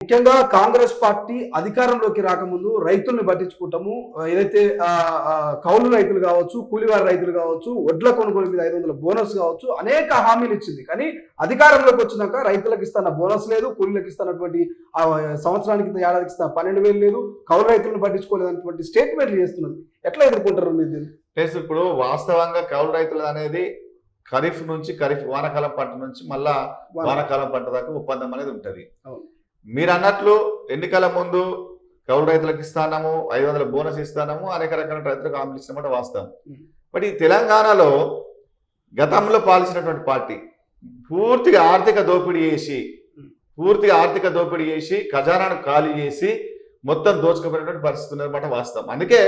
ముఖ్యంగా కాంగ్రెస్ పార్టీ అధికారంలోకి రాకముందు రైతుల్ని పట్టించుకుంటాము, ఏదైతే కౌలు రైతులు కావచ్చు, కూలివారి రైతులు కావచ్చు, వడ్ల కొనుగోలు మీద 500 బోనస్ కావచ్చు, అనేక హామీలు ఇచ్చింది. కానీ అధికారంలోకి వచ్చినాక రైతులకు ఇస్తున్న బోనస్ లేదు, కూలీలకు ఇస్తున్నటువంటి సంవత్సరానికి ఏడాదికి ఇస్తున్న 12,000 లేదు, కౌలు రైతులను పట్టించుకోలేదన్నటువంటి స్టేట్మెంట్లు చేస్తున్నది. ఎట్లా ఎదుర్కొంటారు మీరు దీన్ని? ఇప్పుడు వాస్తవంగా కౌలు రైతులు అనేది ఖరీఫ్ నుంచి వానాకాలం పంట నుంచి మళ్ళా వానాకాలం పంట దాకా ఒప్పందం అనేది ఉంటది. మీరు అన్నట్లు ఎన్నికల ముందు కౌలు రైతులకు ఇస్తాము, 500 బోనస్ ఇస్తాము, అనేక రకాల రైతులకు హామీలు ఇస్తామంటే వాస్తవం. బట్ ఈ తెలంగాణలో గతంలో పాలించినటువంటి పార్టీ పూర్తిగా ఆర్థిక దోపిడీ చేసి ఖజానాను ఖాళీ చేసి మొత్తం దోచుకుపోయినటువంటి పరిస్థితి ఉన్నమాట వాస్తవం. అందుకే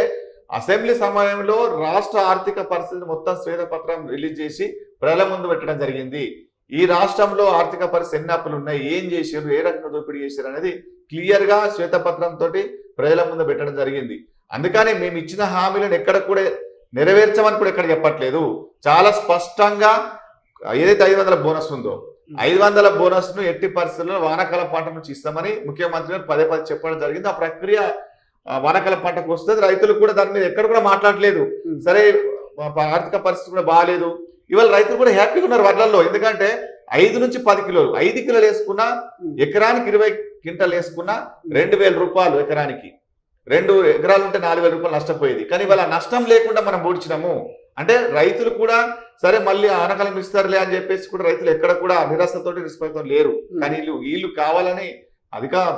అసెంబ్లీ సమయంలో రాష్ట్ర ఆర్థిక పరిస్థితి మొత్తం శ్వేతపత్రం రిలీజ్ చేసి ప్రజల ముందు పెట్టడం జరిగింది. ఈ రాష్ట్రంలో ఆర్థిక పరిస్థితి ఎన్ని అప్పులు ఉన్నాయి, ఏం చేశారు, ఏ రకంగా దోపిడీ చేశారు అనేది క్లియర్ గా శ్వేతపత్రం తోటి ప్రజల ముందు పెట్టడం జరిగింది. అందుకని మేము ఇచ్చిన హామీలను ఎక్కడ కూడా నెరవేర్చమని కూడా ఎక్కడ చెప్పట్లేదు. చాలా స్పష్టంగా ఏదైతే 500 బోనస్ ఉందో 500 బోనస్ ను ఎట్టి పరిస్థితుల్లో వానాకాలం పంట నుంచి ఇస్తామని ముఖ్యమంత్రి గారు పదే చెప్పడం జరిగింది. ఆ ప్రక్రియ వానాకాలం పంటకు వస్తుంది. రైతులు కూడా దాని మీద ఎక్కడ కూడా మాట్లాడలేదు. సరే ఆర్థిక పరిస్థితి కూడా బాగాలేదు, ఇవాళ రైతులు కూడా హ్యాపీగా ఉన్నారు వడ్లల్లో. ఎందుకంటే 5 నుంచి 10 కిలోలు 5 కిలోలు వేసుకున్నా, ఎకరానికి 20 క్వింటాలు వేసుకున్నా 2,000 రూపాయలు ఎకరానికి. 2 ఎకరాలు ఉంటే 4,000 రూపాయలు నష్టపోయేది. కానీ ఇవాళ నష్టం లేకుండా మనం పూడ్చినాము అంటే రైతులు కూడా సరే మళ్ళీ ఆనకాలం ఇస్తారులే అని చెప్పేసి కూడా రైతులు ఎక్కడ కూడా నిరాశతోటి నిస్పృహతో లేరు. కానీ వీళ్ళు కావాలని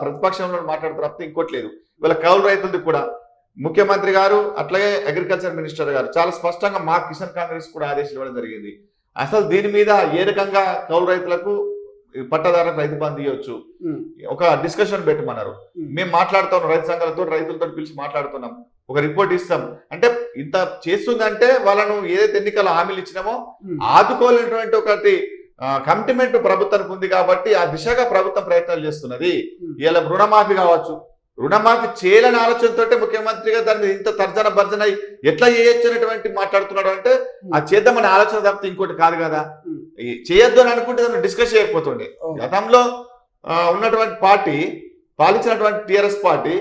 ప్రతిపక్షంలో మాట్లాడుతారు తప్ప ఇంకోట్లేదు. ఇవాళ కౌలు రైతులది కూడా ముఖ్యమంత్రి గారు అట్లాగే అగ్రికల్చర్ మినిస్టర్ గారు చాలా స్పష్టంగా మా కిసాన్ కాంగ్రెస్ కూడా ఆదేశాలు ఇవ్వడం జరిగింది. అసలు దీని మీద ఏ రకంగా కౌలు రైతులకు పట్టదారులకు రైతు బంధు ఇవ్వచ్చు, ఒక డిస్కషన్ పెట్టమన్నారు. మేము మాట్లాడుతున్నాం రైతు సంఘాలతో, రైతులతో పిలిచి మాట్లాడుతున్నాం, ఒక రిపోర్ట్ ఇస్తాం. అంటే ఇంత చేస్తుందంటే వాళ్ళను ఏదైతే ఎన్నికల హామీలు ఇచ్చినామో ఆదుకోలేనటువంటి ఒకటి కమిట్మెంట్ ప్రభుత్వానికి ఉంది. కాబట్టి ఆ దిశగా ప్రభుత్వం ప్రయత్నాలు చేస్తున్నది. ఇలా రుణమాఫీ కావచ్చు, రుణమాఫీ చేయాలని ఆలోచనతో ముఖ్యమంత్రిగా దాన్ని ఇంత తర్జన భర్జన ఎట్లా చేయొచ్చు అనేటువంటి మాట్లాడుతున్నాడు. అంటే ఆ చేద్దామని ఆలోచన తప్పితే ఇంకోటి కాదు కదా. చేయొద్దు అని అనుకుంటే దాన్ని డిస్కస్ చేయకపోతుండే. గతంలో ఉన్నటువంటి పార్టీ, పాలించినటువంటి టిఆర్ఎస్ పార్టీ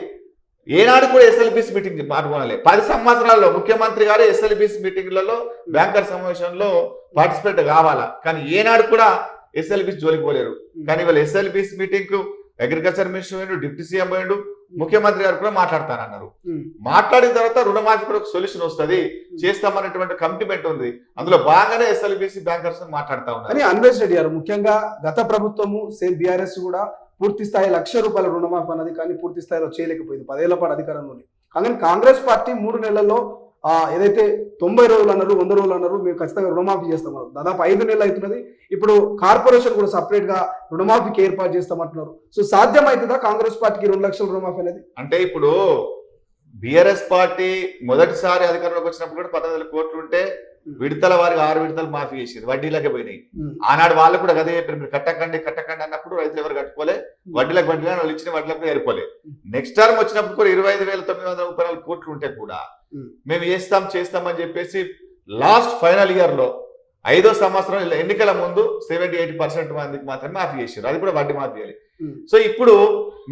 ఏనాడు కూడా ఎస్ఎల్బిసి మీటింగ్ పాల్గొనాలి. 10 సంవత్సరాల్లో ముఖ్యమంత్రి గారు ఎస్ఎల్బిసి మీటింగ్లలో బ్యాంకర్ సమావేశంలో పార్టిసిపేట్ కావాలా, కానీ ఏనాడు కూడా ఎస్ఎల్బిసి జోలికి పోలేరు. కానీ వీళ్ళు ఎస్ఎల్బిసి మీటింగ్ కు అగ్రికల్చర్ మినిస్టర్ పోయిండు, డిప్యూటీ సీఎం పోయిండు, ముఖ్యమంత్రి గారు కూడా మాట్లాడతానన్నారు. మాట్లాడిన తర్వాత రుణమాఫీ కూడా సొల్యూషన్ వస్తుంది, చేస్తామనేటువంటి కమిట్మెంట్ ఉంది. అందులో బాగానే ఎస్ఎల్బిసి బ్యాంకర్స్ మాట్లాడుతా ఉన్నారు. అన్వేష్ రెడ్డి గారు ముఖ్యంగా గత ప్రభుత్వము సేమ్ బీఆర్ఎస్ కూడా పూర్తి స్థాయి ₹1,00,000 రుణమాఫీ అన్నది కానీ పూర్తి స్థాయిలో చేయలేకపోయింది 10 ఏళ్ల పాటు అధికారంలోనే. కానీ కాంగ్రెస్ పార్టీ 3 నెలల్లో ఏదైతే 90 రోజులు అన్నారు, 100 రోజులు అన్నారు, మేము ఖచ్చితంగా రుణమాఫీ చేస్తామన్నారు. దాదాపు 5 నెలలు అవుతున్నది. ఇప్పుడు కార్పొరేషన్ కూడా సపరేట్ గా రుణమాఫీకి ఏర్పాటు చేస్తామంటున్నారు. సో సాధ్యమవుతుందా కాంగ్రెస్ పార్టీకి 2,00,000 రుణమాఫీ అనేది? అంటే ఇప్పుడు బీఆర్ఎస్ పార్టీ మొదటిసారి అధికారంలోకి వచ్చినప్పుడు కూడా 15,000 కోట్లు ఉంటే విడతల వారికి 6 విడతలు మాఫీ చేసింది, వడ్డీలకే పోయినాయి. ఆనాడు వాళ్ళు కూడా అదే చెప్పారు, మీరు కట్టకండి అన్నప్పుడు రైతులు ఎవరు కట్టుకోలే, వడ్డీలకు వాళ్ళు ఇచ్చిన వడ్డీలకు ఏర్పోలే. నెక్స్ట్ టర్మ్ వచ్చినప్పుడు కూడా 25,934 కోట్లు ఉంటే కూడా మేము చేస్తామని చెప్పేసి లాస్ట్ ఫైనల్ ఇయర్ లో 5వ సంవత్సరం ఎన్నికల ముందు 70-80% మందికి మాత్రమే మాఫీ చేశారు. అది కూడా వడ్డీ మాఫీ చేయాలి. సో ఇప్పుడు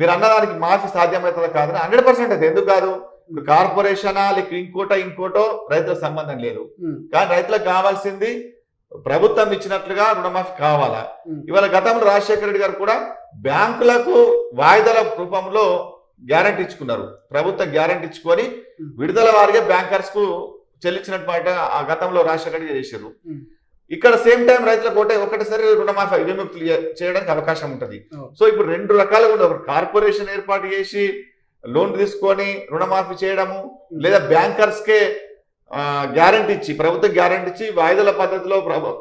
మీరు అన్నదానికి మాఫీ సాధ్యమవుతుందా కాదని 100% అయితే ఎందుకు కాదు. ఇప్పుడు కార్పొరేషనా లేక ఇంకోటో రైతులకు సంబంధం లేదు. కానీ రైతులకు కావాల్సింది ప్రభుత్వం ఇచ్చినట్లుగా రుణమాఫీ కావాలా. ఇవాళ గతంలో రాజశేఖర రెడ్డి గారు కూడా బ్యాంకులకు వాయిదాల రూపంలో గ్యారంటీ ఇచ్చుకున్నారు. ప్రభుత్వం గ్యారంటీ ఇచ్చుకొని విడుదల వారిగా బ్యాంకర్స్ కు చెల్లించినట్టు ఆ గతంలో రాజశేఖర రెడ్డి చేశారు. ఇక్కడ సేమ్ టైం రైతులకు ఒకటిసారి రుణమాఫీ విముక్తులు చేయడానికి అవకాశం ఉంటుంది. సో ఇప్పుడు 2 రకాలుగా ఉండవు. కార్పొరేషన్ ఏర్పాటు చేసి లోన్ తీసుకొని రుణమాఫీ చేయడము, లేదా బ్యాంకర్స్ కే గ్యారంటీ ఇచ్చి, ప్రభుత్వం గ్యారంటీ ఇచ్చి వాయిదాల పద్ధతిలో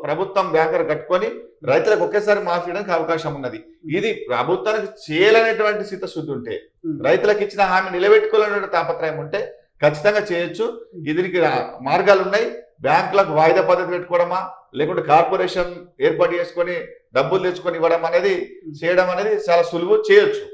ప్రభుత్వం బ్యాంకర్ కట్టుకొని రైతులకు ఒకేసారి మాఫీ చేయడానికి అవకాశం ఉన్నది. ఇది ప్రభుత్వానికి చేయలేనటువంటి చిత్తశుద్ధి ఉంటే, రైతులకు ఇచ్చిన హామీ నిలబెట్టుకోలేనటువంటి తాపత్రయం ఉంటే ఖచ్చితంగా చేయొచ్చు. దీనికి మార్గాలు ఉన్నాయి. బ్యాంకులకు వాయిదా పద్ధతి పెట్టుకోవడమా, లేకుంటే కార్పొరేషన్ ఏర్పాటు చేసుకొని డబ్బులు తెచ్చుకొని ఇవ్వడం అనేది చేయడం అనేది చాలా సులువు, చేయొచ్చు.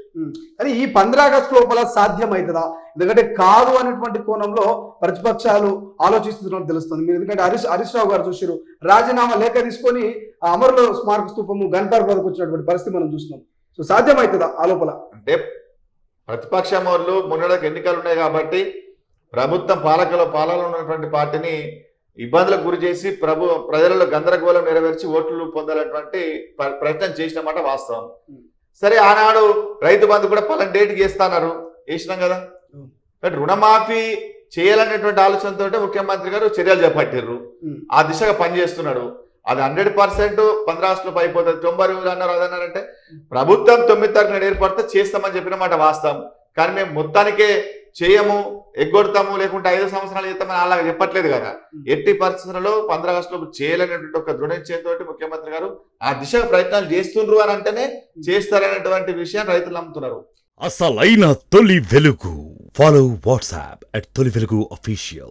కానీ ఈ 15 ఆగస్టు లోపల సాధ్యమవుతుందా? ఎందుకంటే కాదు అనేటువంటి కోణంలో ప్రతిపక్షాలు ఆలోచిస్తున్నట్టు తెలుస్తుంది. మీరు ఎందుకంటే హరీష్ రావు గారు చూసారు, రాజీనామా లేఖ తీసుకొని అమరుల స్మారక స్తూపము గన్పర్వతకు వచ్చినటువంటి పరిస్థితి మనం చూస్తున్నాం. సో సాధ్యమవుతుందా ఆ లోపల? అంటే ప్రతిపక్షం వాళ్ళు మొన్నటికి ఎన్నికలు ఉన్నాయి కాబట్టి ప్రభుత్వం పాలనలో ఉన్నటువంటి పార్టీని ఇబ్బందులకు గురి చేసి ప్రజలలో గందరగోళం నెరవేర్చి ఓట్లు పొందాలన్నటువంటి ప్రయత్నం చేసినమాట వాస్తవం. సరే, ఆనాడు రైతు బంధు కూడా పలానా డేట్కి వేస్తున్నారు, వేసినాం కదా. బట్ రుణమాఫీ చేయాలనేటువంటి ఆలోచనతో ముఖ్యమంత్రి గారు చర్యలు చేపట్టారు, ఆ దిశగా పనిచేస్తున్నాడు. అది 100% 15 రాష్ట్రాలు అయిపోతుంది. 90 రోజులు అన్నారు, అదన్నారంటే ప్రభుత్వం 9 తారీఖున ఏర్పడితే చేస్తామని చెప్పిన మాట వాస్తవం. కానీ మేము మొత్తానికే చేయము, ఎగ్గొడతాము, లేకుంటే 5 సంవత్సరాలు చేస్తామని అలాగే చెప్పట్లేదు కదా. ఎట్టి పరిస్థితులలో 15 ఆగస్టులో చేయాలనేటువంటి ఒక దృఢ నిశ్చయంతో ముఖ్యమంత్రి గారు ఆ దిశగా ప్రయత్నాలు చేస్తుండ్రు అని అంటేనే చేస్తారనేటువంటి విషయాన్ని రైతులు నమ్ముతున్నారు. అసలైన తొలి వెలుగు. ఫాలో వాట్సాప్ @తొలి వెలుగు official.